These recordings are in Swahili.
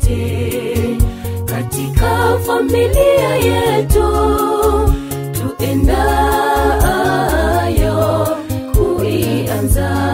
wote katika familia yetu tuendayo kuianza.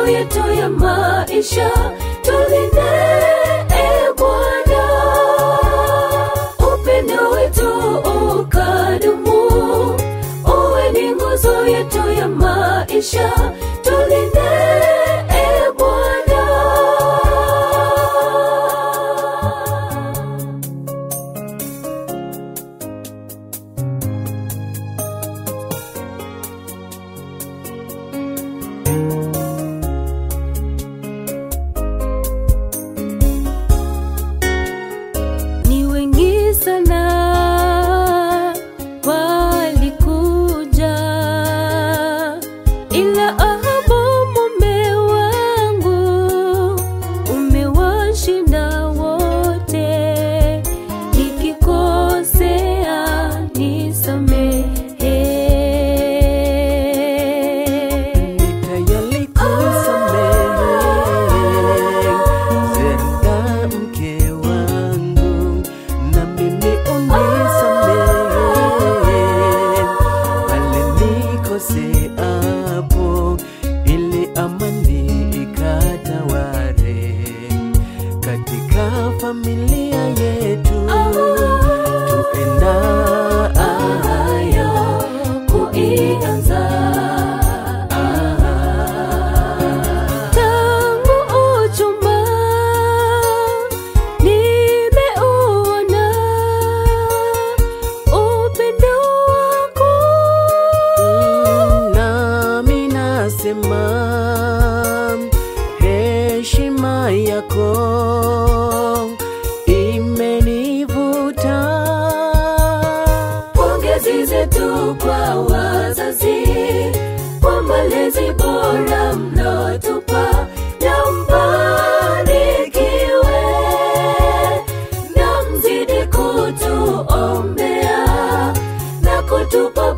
Yetu ya maisha tulinde, Bwana, upendo wetu ukadumu, uwe ni nguzo yetu ya maisha tulinde, Bwana. Familia yetu tuendayo kuianza. Tangu uchumba nimeuona upendo wako, nami nasema heshima yako zetu kwa wazazi, kwa malezi bora mlotupa, na mbarikiwe na mzidi kutuombea na kutupa